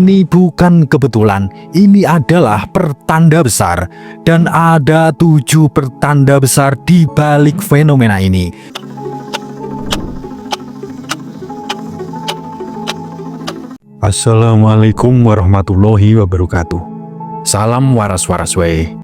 Ini bukan kebetulan, ini adalah pertanda besar. Dan ada 7 pertanda besar di balik fenomena ini. Assalamualaikum warahmatullahi wabarakatuh. Salam waras-waras wae.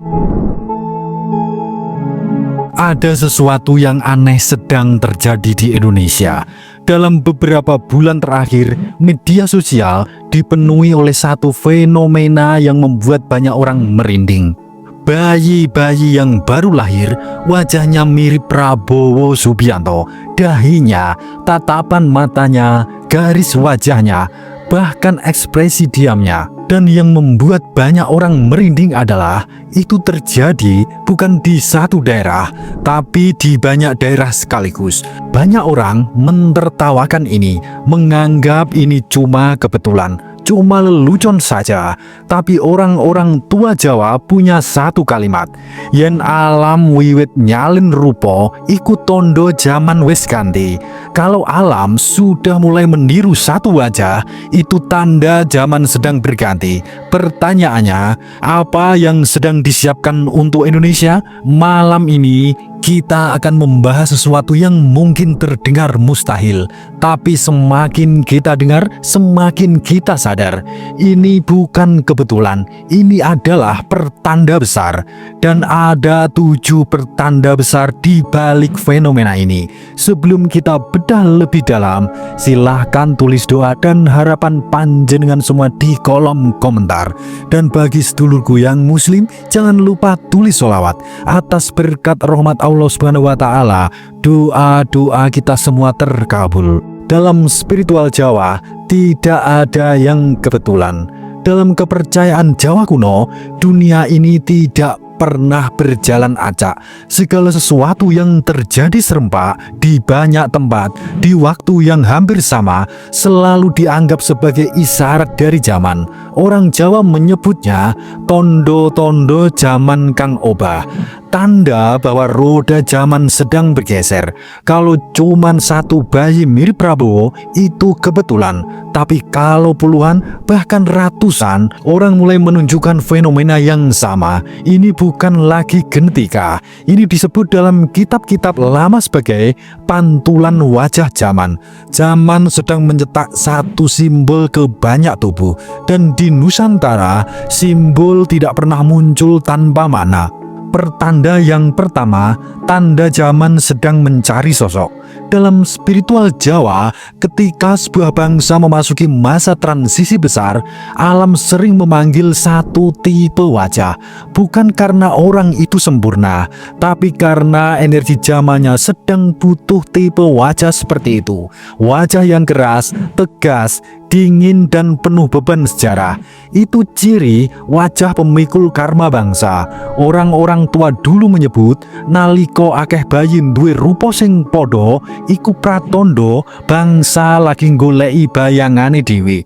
Ada sesuatu yang aneh sedang terjadi di Indonesia. Dalam beberapa bulan terakhir, media sosial dipenuhi oleh satu fenomena yang membuat banyak orang merinding. Bayi-bayi yang baru lahir, wajahnya mirip Prabowo Subianto, dahinya, tatapan matanya, garis wajahnya, bahkan ekspresi diamnya. Dan yang membuat banyak orang merinding adalah itu terjadi bukan di satu daerah, tapi di banyak daerah sekaligus. Banyak orang menertawakan ini, menganggap ini cuma kebetulan, cuma lelucon saja. Tapi orang-orang tua Jawa punya satu kalimat, yen alam wiwit nyalin rupo, ikut tondo zaman wis ganti. Kalau alam sudah mulai meniru satu wajah, itu tanda zaman sedang berganti. Pertanyaannya, apa yang sedang disiapkan untuk Indonesia? Malam ini kita akan membahas sesuatu yang mungkin terdengar mustahil, tapi semakin kita dengar, semakin kita sadar. Ini bukan kebetulan, ini adalah pertanda besar. Dan ada 7 pertanda besar di balik fenomena ini. Sebelum kita bedah lebih dalam, silahkan tulis doa dan harapan panjenengan semua di kolom komentar. Dan bagi sedulurku yang muslim, jangan lupa tulis sholawat atas berkat rahmat Allah Subhanahu wa Ta'ala. Doa-doa kita semua terkabul. Dalam spiritual Jawa, tidak ada yang kebetulan. Dalam kepercayaan Jawa kuno, dunia ini tidak pernah berjalan acak. Segala sesuatu yang terjadi serempak di banyak tempat di waktu yang hampir sama selalu dianggap sebagai isyarat dari zaman. Orang Jawa menyebutnya tondo-tondo zaman Kang Obah, tanda bahwa roda zaman sedang bergeser. Kalau cuman satu bayi mirip Prabowo, itu kebetulan. Tapi kalau puluhan, bahkan ratusan orang mulai menunjukkan fenomena yang sama, ini bukan lagi genetika. Ini disebut dalam kitab-kitab lama sebagai pantulan wajah zaman. Zaman sedang mencetak satu simbol ke banyak tubuh. Dan di Nusantara, simbol tidak pernah muncul tanpa makna. Pertanda yang pertama, tanda zaman sedang mencari sosok. Dalam spiritual Jawa, ketika sebuah bangsa memasuki masa transisi besar, alam sering memanggil satu tipe wajah. Bukan karena orang itu sempurna, tapi karena energi zamannya sedang butuh tipe wajah seperti itu. Wajah yang keras, tegas, dingin dan penuh beban sejarah. Itu ciri wajah pemikul karma bangsa. Orang-orang tua dulu menyebut naliko akeh bayi duwe rupa sing padha iku pratondo, bangsa lagi goleki bayangane dhewe.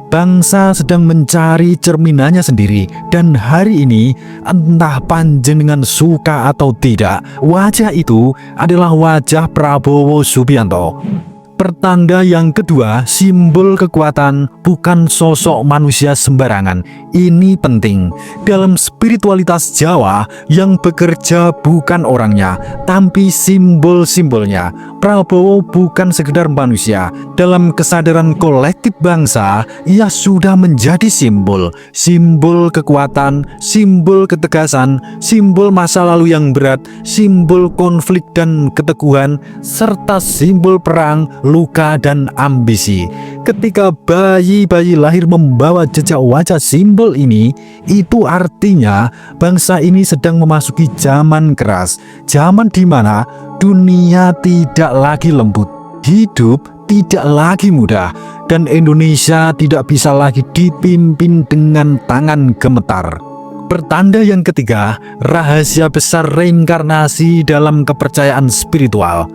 Bangsa sedang mencari cerminannya sendiri. Dan hari ini, entah panjenengan suka atau tidak, wajah itu adalah wajah Prabowo Subianto. Pertanda yang kedua, simbol kekuatan, bukan sosok manusia sembarangan. Ini penting. Dalam spiritualitas Jawa, yang bekerja bukan orangnya, tapi simbol-simbolnya. Prabowo bukan sekedar manusia. Dalam kesadaran kolektif bangsa, ia sudah menjadi simbol. Simbol kekuatan, simbol ketegasan, simbol masa lalu yang berat, simbol konflik dan keteguhan, serta simbol perang, luka dan ambisi. Ketika bayi-bayi lahir membawa jejak wajah simbol ini, itu artinya bangsa ini sedang memasuki zaman keras. Zaman di mana dunia tidak lagi lembut, hidup tidak lagi mudah, dan Indonesia tidak bisa lagi dipimpin dengan tangan gemetar. Pertanda yang ketiga, rahasia besar reinkarnasi dalam kepercayaan spiritual.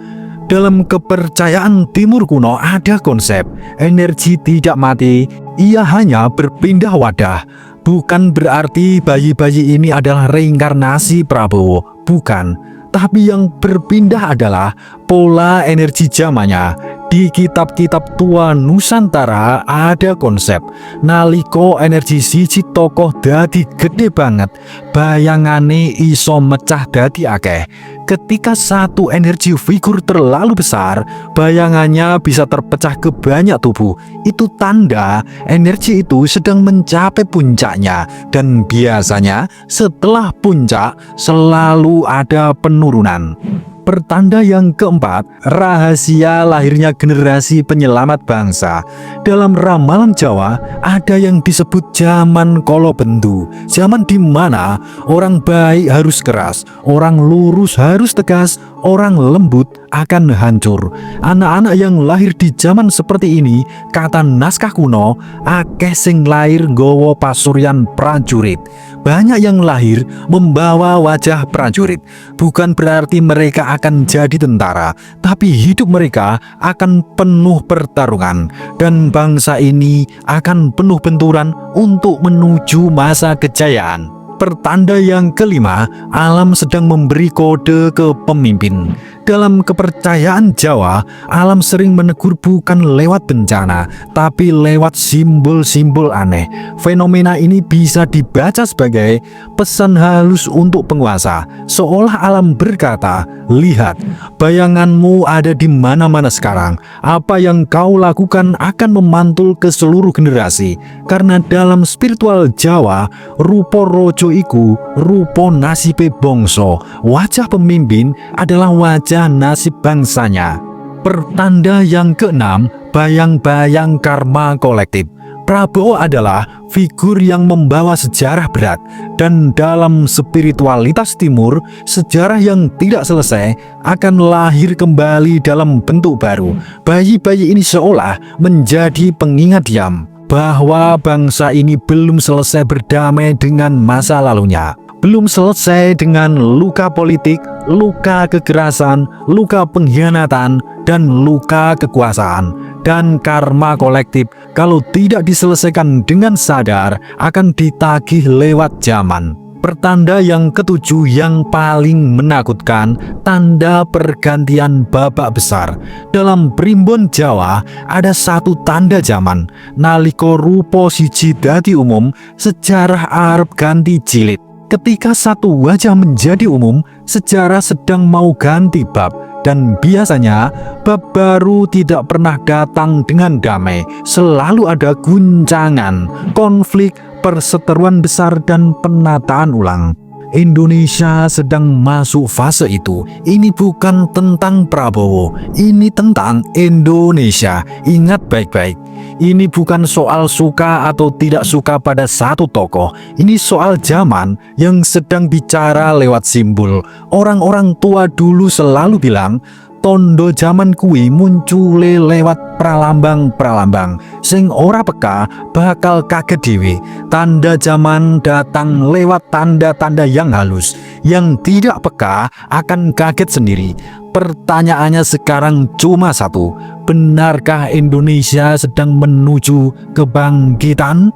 Dalam kepercayaan Timur kuno ada konsep energi tidak mati, ia hanya berpindah wadah. Bukan berarti bayi-bayi ini adalah reinkarnasi Prabowo, bukan. Tapi yang berpindah adalah pola energi zamannya. Di kitab-kitab tua Nusantara ada konsep naliko energi siji tokoh dadi gede banget, bayangane iso mecah dadi akeh. Ketika satu energi figur terlalu besar, bayangannya bisa terpecah ke banyak tubuh. Itu tanda energi itu sedang mencapai puncaknya, dan biasanya setelah puncak selalu ada penurunan. Pertanda yang keempat, rahasia lahirnya generasi penyelamat bangsa. Dalam ramalan Jawa, ada yang disebut zaman kolobendu. Zaman di mana orang baik harus keras, orang lurus harus tegas, orang lembut akan hancur. Anak-anak yang lahir di zaman seperti ini, kata naskah kuno, akeh sing lahir nggawa pasuryan prajurit. Banyak yang lahir membawa wajah prajurit. Bukan berarti mereka akan jadi tentara, tapi hidup mereka akan penuh pertarungan, dan bangsa ini akan penuh benturan untuk menuju masa kejayaan. Pertanda yang kelima, alam sedang memberi kode ke pemimpin. Dalam kepercayaan Jawa, alam sering menegur bukan lewat bencana, tapi lewat simbol-simbol aneh. Fenomena ini bisa dibaca sebagai pesan halus untuk penguasa, seolah alam berkata, "Lihat, bayanganmu ada di mana-mana sekarang. Apa yang kau lakukan akan memantul ke seluruh generasi." Karena dalam spiritual Jawa, rupa rojo iku rupa nasibe bangsa. Wajah pemimpin adalah wajah nasib bangsanya. Pertanda yang keenam, bayang-bayang karma kolektif. Prabowo adalah figur yang membawa sejarah berat, dan dalam spiritualitas timur, sejarah yang tidak selesai akan lahir kembali dalam bentuk baru. Bayi-bayi ini seolah menjadi pengingat diam bahwa bangsa ini belum selesai berdamai dengan masa lalunya. Belum selesai dengan luka politik, luka kekerasan, luka pengkhianatan, dan luka kekuasaan. Dan karma kolektif kalau tidak diselesaikan dengan sadar akan ditagih lewat zaman. Pertanda yang ketujuh yang paling menakutkan, tanda pergantian babak besar. Dalam primbon Jawa ada satu tanda zaman. Naliko rupa siji dadi umum, sejarah arep ganti jilid. Ketika satu wajah menjadi umum, sejarah sedang mau ganti bab, dan biasanya bab baru tidak pernah datang dengan damai. Selalu ada guncangan, konflik, perseteruan besar, dan penataan ulang. Indonesia sedang masuk fase itu. Ini bukan tentang Prabowo, ini tentang Indonesia. Ingat baik-baik, ini bukan soal suka atau tidak suka pada satu tokoh. Ini soal zaman yang sedang bicara lewat simbol. Orang-orang tua dulu selalu bilang, tondo zaman kuwi muncule lewat pralambang-pralambang. Sing ora peka bakal kaget dhewe. Tanda zaman datang lewat tanda-tanda yang halus. Yang tidak peka akan kaget sendiri. Pertanyaannya sekarang cuma satu, benarkah Indonesia sedang menuju kebangkitan?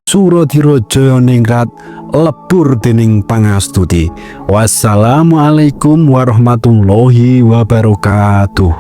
Suradira Jayaningrat lebur dening pangastuti. Wassalamualaikum warahmatullahi wabarakatuh.